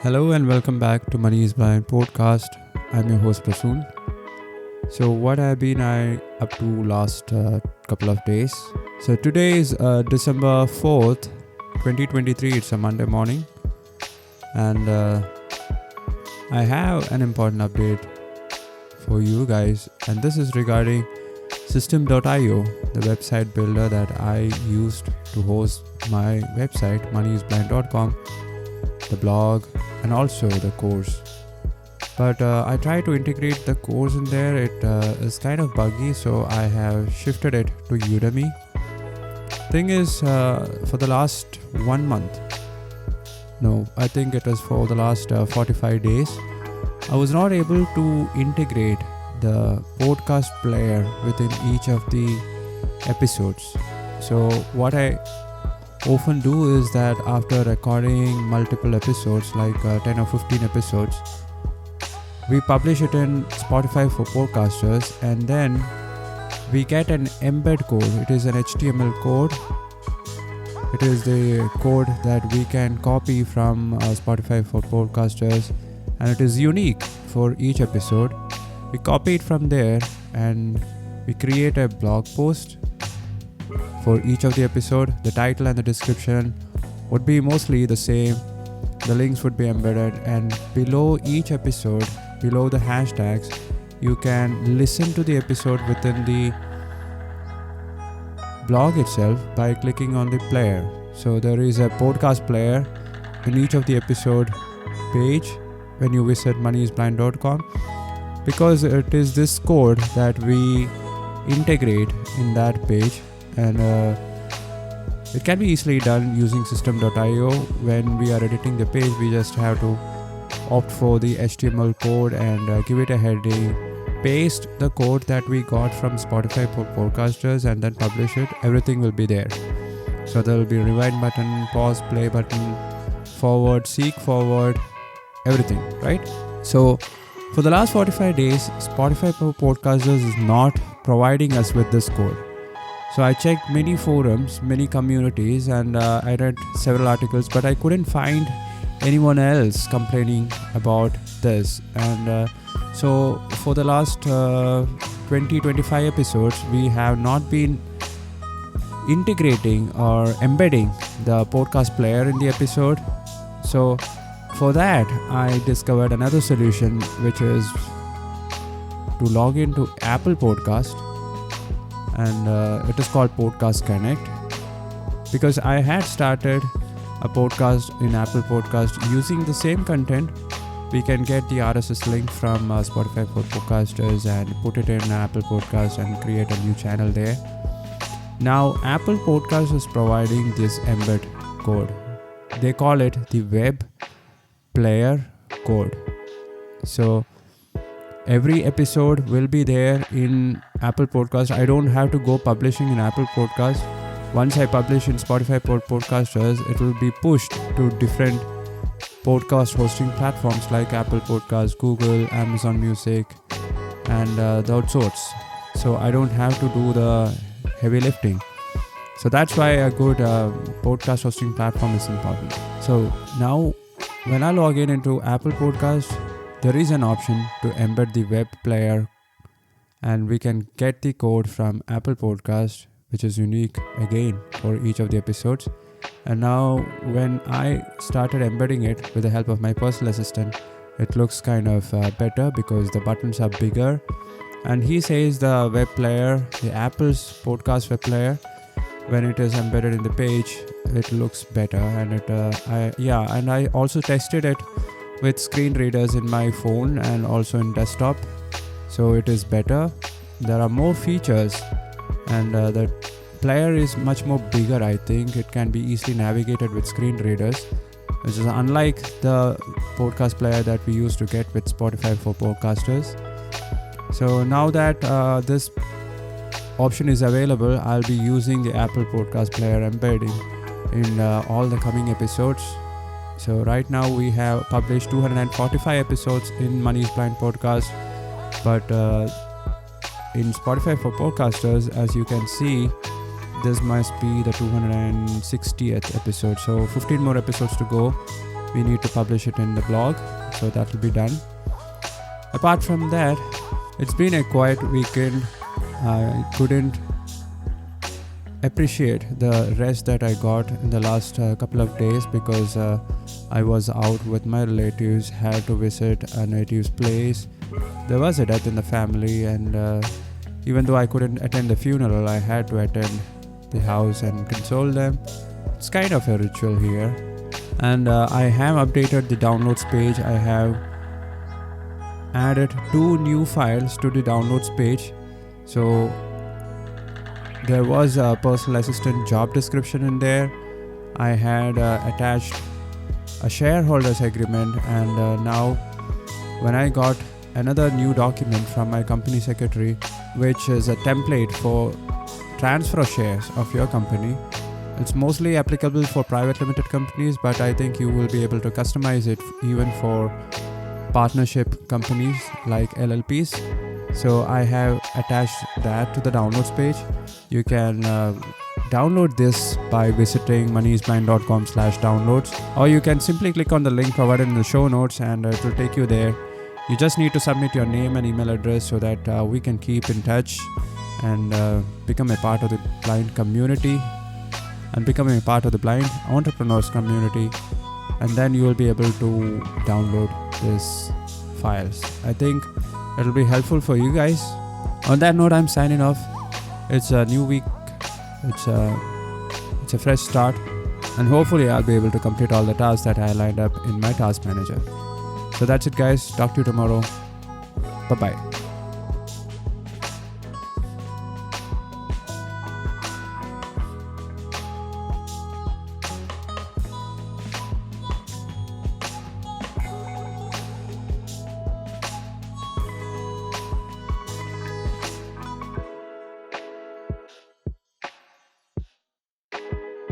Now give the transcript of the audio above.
Hello and welcome back to Money is Blind podcast. I'm your host Prasoon. So what have been I up to last couple of days? So today is December 4th, 2023. It's a Monday morning, and I have an important update for you guys, and this is regarding System.io, the website builder that I used to host my website moneyisblind.com, the blog, and also the course. But I tried to integrate the course in there. It is kind of buggy, so I have shifted it to Udemy. Thing is, for the last 1 month, no, I think it was for the last 45 days, I was not able to integrate the podcast player within each of the episodes. So what I often do is that after recording multiple episodes, like 10 or 15 episodes, we publish it in Spotify for podcasters, and then we get an embed code. It is an HTML code. It is the code that we can copy from Spotify for podcasters, and it is unique for each episode. We copy it from there and we create a blog post for each of the episode. The title and the description would be mostly the same. The links would be embedded, and below each episode, below the hashtags, you can listen to the episode within the blog itself by clicking on the player. So there is a podcast player in each of the episode page when you visit moneyisblind.com, because it is this code that we integrate in that page, and it can be easily done using System.io. When we are editing the page, we just have to opt for the HTML code and give it a heading, paste the code that we got from Spotify for podcasters, and then publish it. Everything will be there. So there will be rewind button, pause, play button, forward, seek forward, everything, right? So for the last 45 days, Spotify for podcasters is not providing us with this code. So I checked many forums, many communities, and I read several articles, but I couldn't find anyone else complaining about this. And so for the last 20-25 episodes, we have not been integrating or embedding the podcast player in the episode. So for that, I discovered another solution, which is to log into Apple Podcast, and it is called Podcast Connect, because I had started a podcast in Apple Podcast using the same content. We can get the RSS link from Spotify for podcasters and put it in Apple Podcast and create a new channel there. Now Apple Podcast is providing this embed code. They call it the web player code. So every episode will be there in Apple Podcast. I don't have to go publishing in Apple Podcast. Once I publish in Spotify for podcasters, it will be pushed to different podcast hosting platforms like Apple Podcasts, Google, Amazon Music, and those sorts. So I don't have to do the heavy lifting. So that's why a good podcast hosting platform is important. So now when I log into Apple Podcast, there is an option to embed the web player, and we can get the code from Apple Podcast, which is unique again for each of the episodes. And now when I started embedding it with the help of my personal assistant, it looks kind of better because the buttons are bigger. And he says the web player, the Apple's podcast web player, when it is embedded in the page, it looks better. And I also tested it with screen readers in my phone and also in desktop, so it is better. There are more features, and the player is much more bigger. I think it can be easily navigated with screen readers, which is unlike the podcast player that we used to get with Spotify for podcasters. So now that this option is available, I'll be using the Apple Podcast player embedding in all the coming episodes. So right now we have published 245 episodes in Money's Blind podcast, but in Spotify for podcasters, as you can see, this must be the 260th episode. So 15 more episodes to go. we need to publish it in the blog, so that will be done. Apart from that, it's been a quiet weekend. I couldn't appreciate the rest that I got in the last couple of days because I was out with my relatives, had to visit a native's place. There was a death in the family, and even though I couldn't attend the funeral, I had to attend the house and console them. It's kind of a ritual here. And I have updated the downloads page. I have added 2 new files to the downloads page. So there was a personal assistant job description in there. I had attached a shareholders agreement, and now when I got another new document from my company secretary, which is a template for transfer of shares of your company. It's mostly applicable for private limited companies, but I think you will be able to customize it even for partnership companies like LLPs. So I have attached that to the downloads page. You can download this by visiting moneyisblind.com/downloads, or you can simply click on the link provided in the show notes and it will take you there. You just need to submit your name and email address so that we can keep in touch and become a part of the blind community and becoming a part of the blind entrepreneurs community, and then you will be able to download these files. I think it'll be helpful for you guys. On that note, I'm signing off. It's a new week. It's a fresh start, and hopefully I'll be able to complete all the tasks that I lined up in my task manager. So that's it, guys. Talk to you tomorrow. Bye-bye.